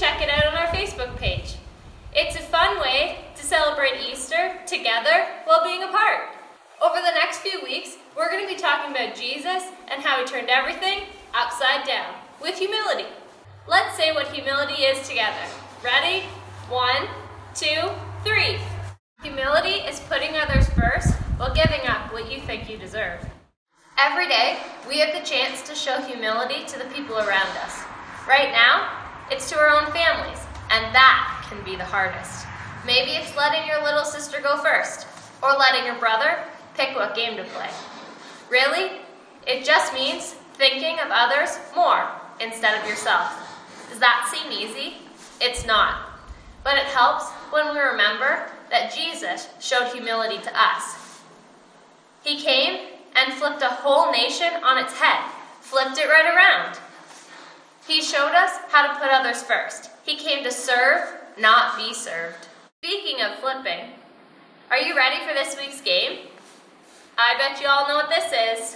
check it out on our Facebook page. It's a fun way to celebrate Easter together while being apart. Over the next few weeks, we're going to be talking about Jesus and how he turned everything upside down with humility. Let's say what humility is together. Ready? 1, 2, 3. Humility is putting others first while giving up what you think you deserve. Every day, we have the chance to show humility to the people around us. Right now, it's to our own families, and that can be the hardest. Maybe it's letting your little sister go first, or letting your brother pick what game to play. Really, it just means thinking of others more instead of yourself. Does that seem easy? It's not. But it helps when we remember that Jesus showed humility to us. He came and flipped a whole nation on its head, flipped it right around. He showed us how to put others first. He came to serve, not be served. Speaking of flipping, are you ready for this week's game? I bet you all know what this is.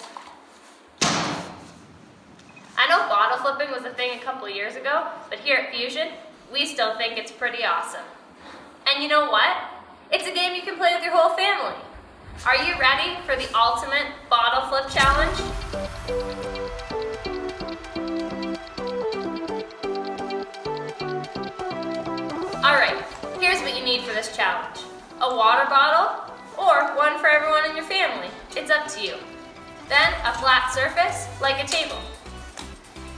I know bottle flipping was a thing a couple years ago, but here at Fusion, we still think it's pretty awesome. And you know what? It's a game you can play with your whole family. Are you ready for the ultimate bottle flip challenge? Alright, here's what you need for this challenge. A water bottle, or one for everyone in your family. It's up to you. Then a flat surface, like a table.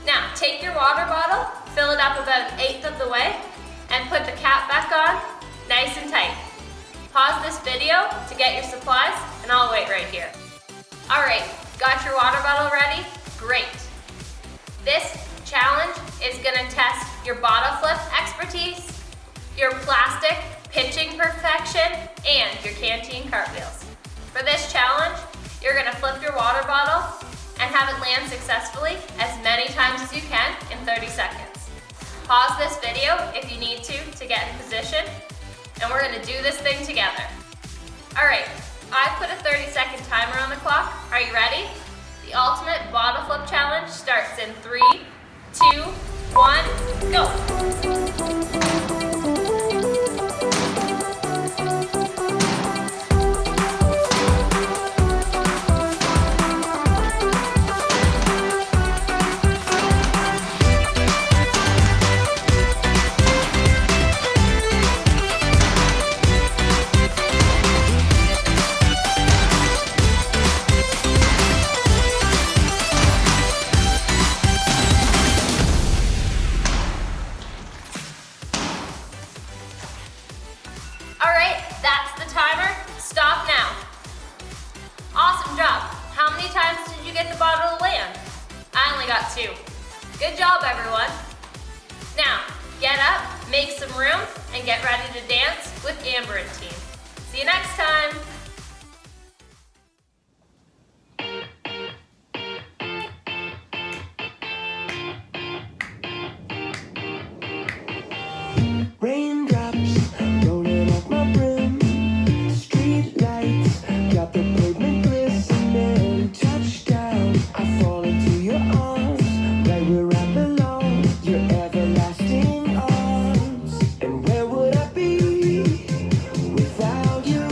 Now, take your water bottle, fill it up about 1/8 of the way, and put the cap back on, nice and tight. Pause this video to get your supplies, and I'll wait right here. Alright, got your water bottle ready? Great. This challenge is gonna test your bottle flip expertise, your plastic pitching perfection, and your canteen cartwheels. For this challenge, you're gonna flip your water bottle and have it land successfully as many times as you can in 30 seconds. Pause this video if you need to get in position, and we're gonna do this thing together. All right, I've put a 30-second timer on the clock. Are you ready? The ultimate bottle flip challenge starts in 3, 2, 1, go. Stop now. Awesome job. How many times did you get the bottle to land? I only got 2. Good job, everyone. Now, get up, make some room, and get ready to dance with Amber and team. See you next time. Raindrops rolling off my brim. Street lights got the pavement glistening. Touchdown, I fall into your arms. Right where I belong, your everlasting arms. And where would I be without you?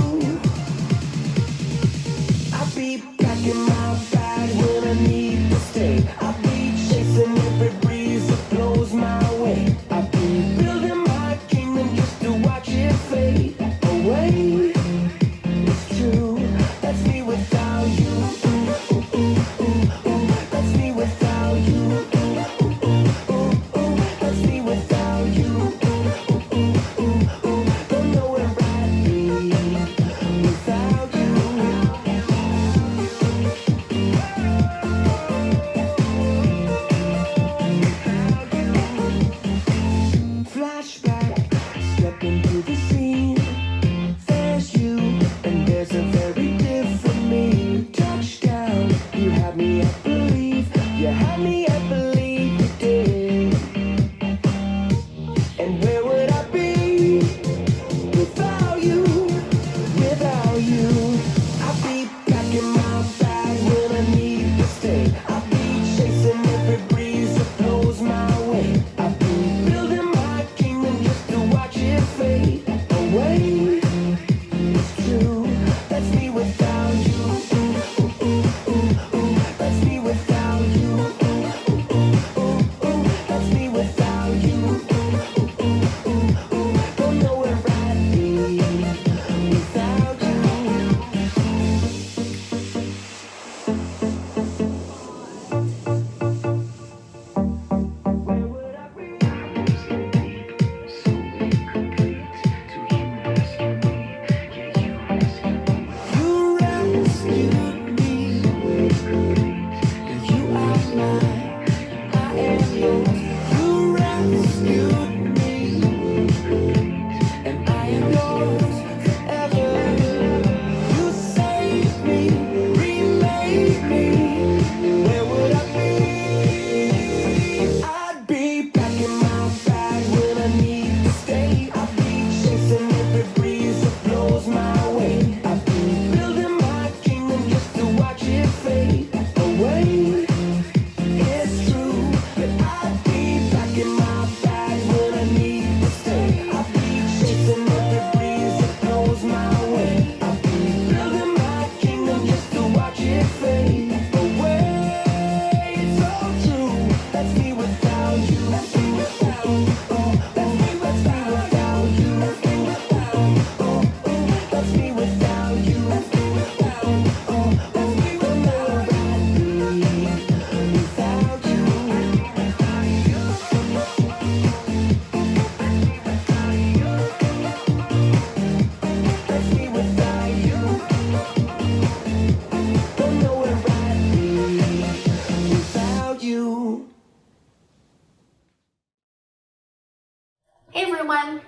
Hey everyone,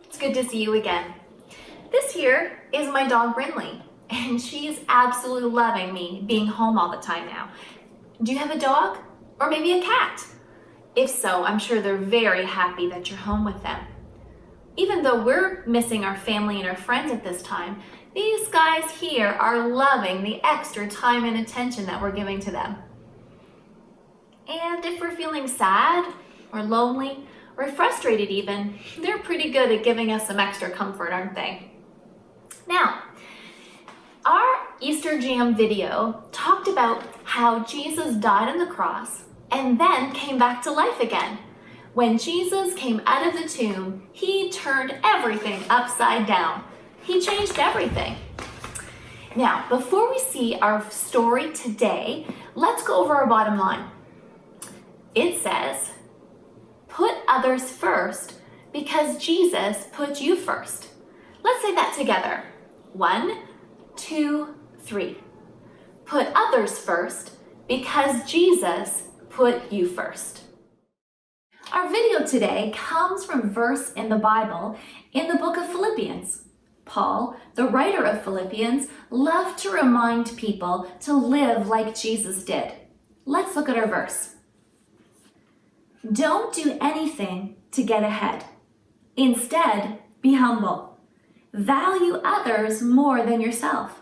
it's good to see you again. This here is my dog Brinley, and she's absolutely loving me being home all the time now. Do you have a dog? Or maybe a cat? If so, I'm sure they're very happy that you're home with them. Even though we're missing our family and our friends at this time, these guys here are loving the extra time and attention that we're giving to them. And if we're feeling sad or lonely or frustrated even, they're pretty good at giving us some extra comfort, aren't they? Now, our Easter Jam video talked about how Jesus died on the cross and then came back to life again. When Jesus came out of the tomb, he turned everything upside down. He changed everything. Now, before we see our story today, let's go over our bottom line. It says, put others first because Jesus put you first. Let's say that together. 1, 2, 3. Put others first because Jesus put you first. Our video today comes from a verse in the Bible in the book of Philippians. Paul, the writer of Philippians, loved to remind people to live like Jesus did. Let's look at our verse. Don't do anything to get ahead. Instead, be humble. Value others more than yourself.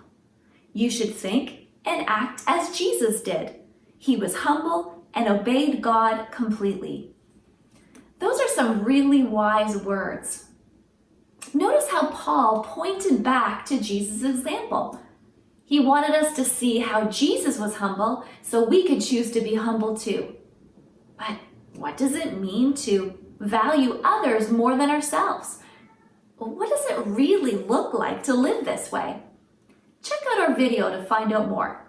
You should think and act as Jesus did. He was humble and obeyed God completely. Those are some really wise words. Notice how Paul pointed back to Jesus' example. He wanted us to see how Jesus was humble so we could choose to be humble too. But what does it mean to value others more than ourselves? What does it really look like to live this way? Check out our video to find out more.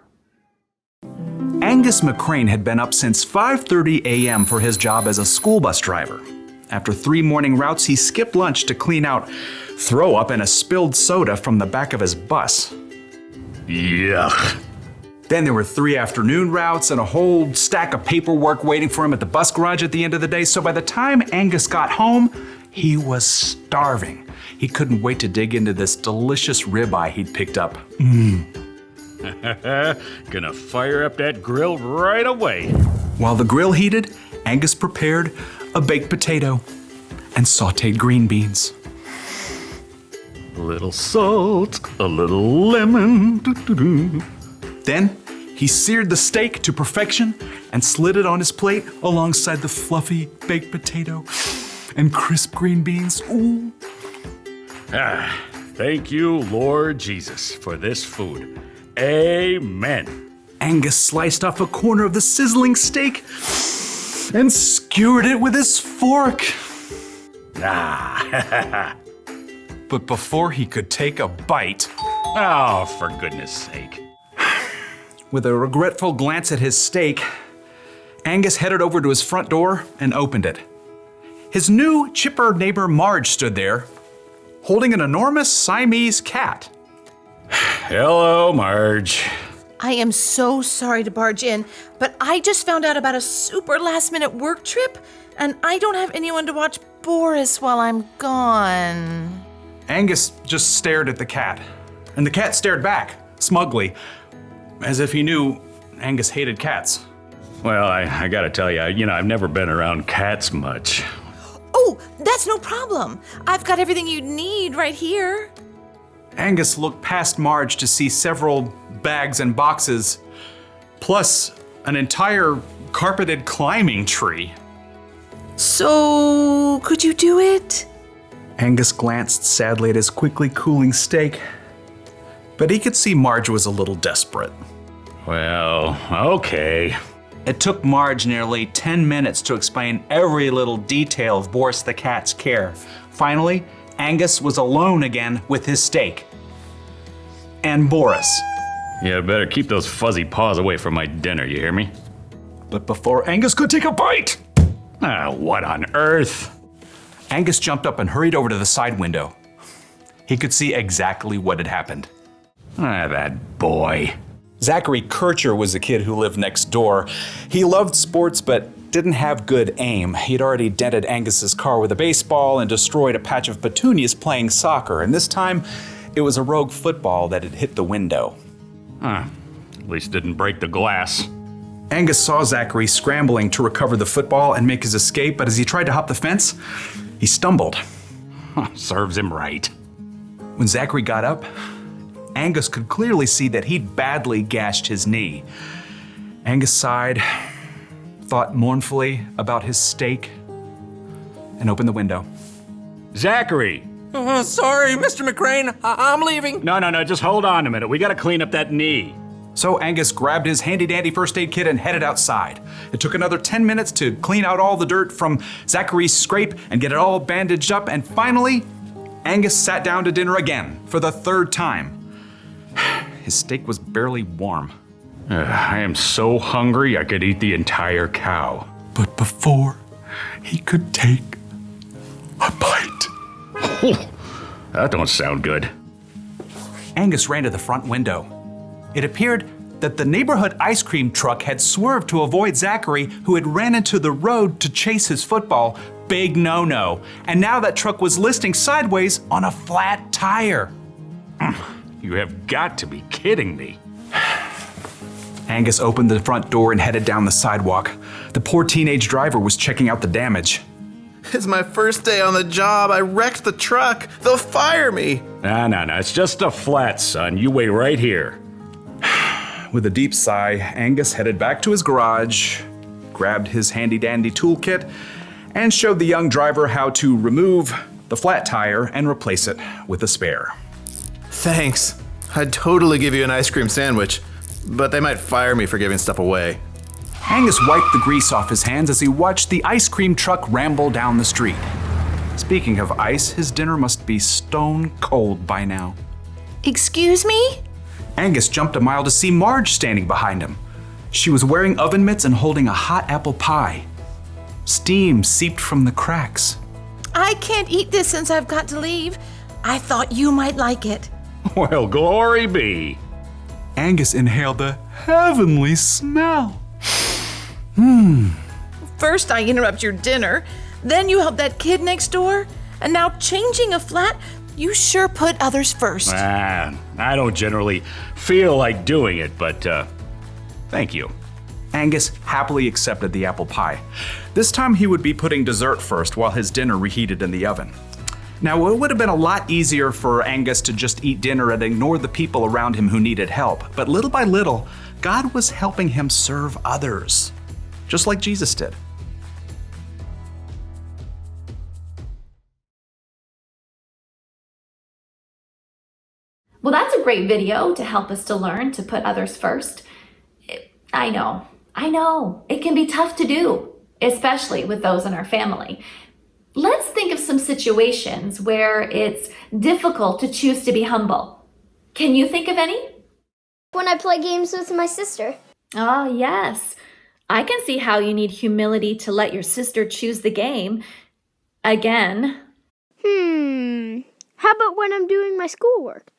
Angus McCrane had been up since 5:30 a.m. for his job as a school bus driver. After 3 morning routes, he skipped lunch to clean out throw up and a spilled soda from the back of his bus. Yuck. Then there were 3 afternoon routes and a whole stack of paperwork waiting for him at the bus garage at the end of the day. So by the time Angus got home, he was starving. He couldn't wait to dig into this delicious ribeye he'd picked up. Gonna fire up that grill right away. While the grill heated, Angus prepared a baked potato and sautéed green beans. A little salt, a little lemon. Doo-doo-doo. Then he seared the steak to perfection and slid it on his plate alongside the fluffy baked potato and crisp green beans. Ooh. Thank you, Lord Jesus, for this food. Amen. Angus sliced off a corner of the sizzling steak and skewered it with his fork. But before he could take a bite, Oh, for goodness sake. with a regretful glance at his steak, Angus headed over to his front door and opened it. His new, chipper neighbor Marge stood there, holding an enormous Siamese cat. Hello, Marge. I am so sorry to barge in, but I just found out about a super last-minute work trip, and I don't have anyone to watch Boris while I'm gone. Angus just stared at the cat, and the cat stared back, smugly, as if he knew Angus hated cats. Well, I gotta tell you, I've never been around cats much. Oh, that's no problem. I've got everything you need right here. Angus looked past Marge to see several bags and boxes, plus an entire carpeted climbing tree. So, could you do it? Angus glanced sadly at his quickly cooling steak, but he could see Marge was a little desperate. Well, okay. It took Marge nearly 10 minutes to explain every little detail of Boris the cat's care. Finally, Angus was alone again with his steak. And Boris. Yeah, better keep those fuzzy paws away from my dinner, you hear me? But before Angus could take a bite, What on earth? Angus jumped up and hurried over to the side window. He could see exactly what had happened. That boy. Zachary Kircher was the kid who lived next door. He loved sports, but didn't have good aim. He'd already dented Angus's car with a baseball and destroyed a patch of petunias playing soccer, and this time it was a rogue football that had hit the window. At least didn't break the glass. Angus saw Zachary scrambling to recover the football and make his escape, but as he tried to hop the fence, he stumbled. Serves him right. When Zachary got up, Angus could clearly see that he'd badly gashed his knee. Angus sighed, thought mournfully about his steak, and opened the window. Zachary! Sorry, Mr. McCrane. I'm leaving. No, just hold on a minute. We gotta clean up that knee. So Angus grabbed his handy-dandy first aid kit and headed outside. It took another 10 minutes to clean out all the dirt from Zachary's scrape and get it all bandaged up, and finally, Angus sat down to dinner again for the third time. His steak was barely warm. I am so hungry I could eat the entire cow. But before he could take a bite, That don't sound good. Angus ran to the front window. It appeared that the neighborhood ice cream truck had swerved to avoid Zachary, who had ran into the road to chase his football. Big no-no. And now that truck was listing sideways on a flat tire. You have got to be kidding me. Angus opened the front door and headed down the sidewalk. The poor teenage driver was checking out the damage. It's my first day on the job. I wrecked the truck. They'll fire me. No. It's just a flat, son. You wait right here. With a deep sigh, Angus headed back to his garage, grabbed his handy-dandy toolkit, and showed the young driver how to remove the flat tire and replace it with a spare. Thanks. I'd totally give you an ice cream sandwich, but they might fire me for giving stuff away. Angus wiped the grease off his hands as he watched the ice cream truck ramble down the street. Speaking of ice, his dinner must be stone cold by now. Excuse me? Angus jumped a mile to see Marge standing behind him. She was wearing oven mitts and holding a hot apple pie. Steam seeped from the cracks. I can't eat this since I've got to leave. I thought you might like it. Well, glory be. Angus inhaled the heavenly smell. First I interrupt your dinner, then you help that kid next door, and now changing a flat? You sure put others first. I don't generally feel like doing it, but thank you. Angus happily accepted the apple pie. This time he would be putting dessert first while his dinner reheated in the oven. Now, it would have been a lot easier for Angus to just eat dinner and ignore the people around him who needed help, but little by little, God was helping him serve others, just like Jesus did. Well, that's a great video to help us to learn to put others first. I know, it can be tough to do, especially with those in our family. Let's think of some situations where it's difficult to choose to be humble. Can you think of any? When I play games with my sister. Ah, yes. I can see how you need humility to let your sister choose the game. Again. How about when I'm doing my schoolwork?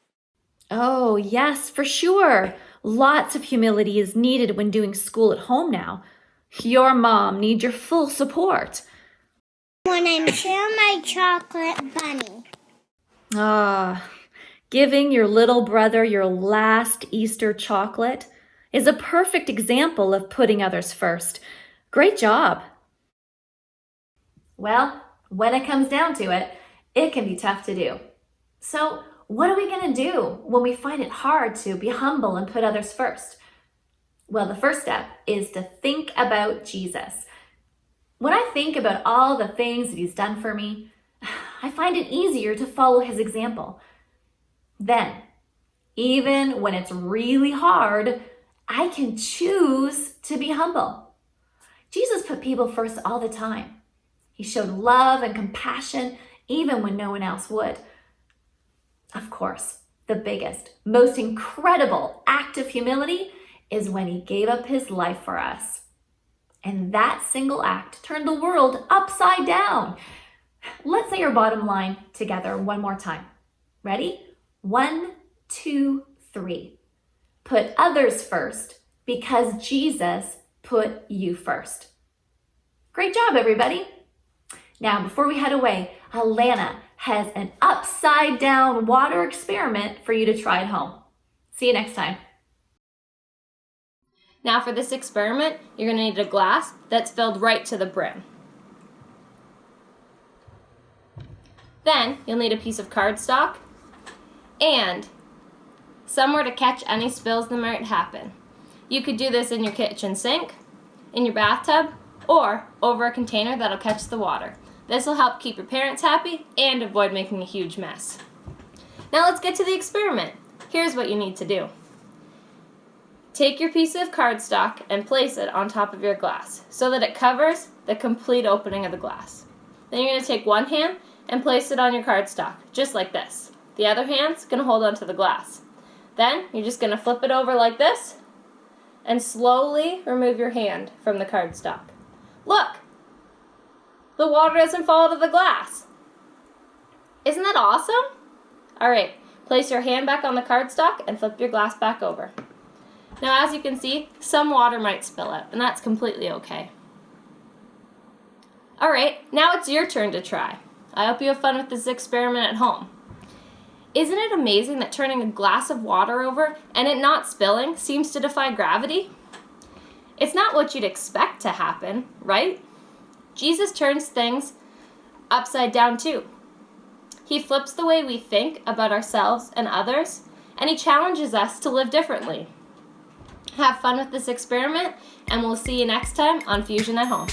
Oh, yes, for sure. Lots of humility is needed when doing school at home now. Your mom needs your full support. When I'm sharing my chocolate bunny. Giving your little brother your last Easter chocolate is a perfect example of putting others first. Great job. Well, when it comes down to it, it can be tough to do. So, what are we going to do when we find it hard to be humble and put others first? Well, the first step is to think about Jesus. When I think about all the things that he's done for me, I find it easier to follow his example. Then, even when it's really hard, I can choose to be humble. Jesus put people first all the time. He showed love and compassion even when no one else would. Of course, the biggest, most incredible act of humility is when he gave up his life for us. And that single act turned the world upside down. Let's say our bottom line together one more time. Ready? 1, 2, 3. Put others first because Jesus put you first. Great job, everybody. Now, before we head away, Alana has an upside down water experiment for you to try at home. See you next time. Now for this experiment, you're going to need a glass that's filled right to the brim. Then you'll need a piece of cardstock and somewhere to catch any spills that might happen. You could do this in your kitchen sink, in your bathtub, or over a container that'll catch the water. This will help keep your parents happy and avoid making a huge mess. Now let's get to the experiment. Here's what you need to do. Take your piece of cardstock and place it on top of your glass so that it covers the complete opening of the glass. Then you're going to take one hand and place it on your cardstock, just like this. The other hand's going to hold onto the glass. Then you're just going to flip it over like this and slowly remove your hand from the cardstock. Look! The water doesn't fall out of the glass. Isn't that awesome? Alright, place your hand back on the cardstock and flip your glass back over. Now as you can see, some water might spill out, and that's completely okay. Alright, now it's your turn to try. I hope you have fun with this experiment at home. Isn't it amazing that turning a glass of water over and it not spilling seems to defy gravity? It's not what you'd expect to happen, right? Jesus turns things upside down too. He flips the way we think about ourselves and others, and he challenges us to live differently. Have fun with this experiment, and we'll see you next time on Fusion at Home.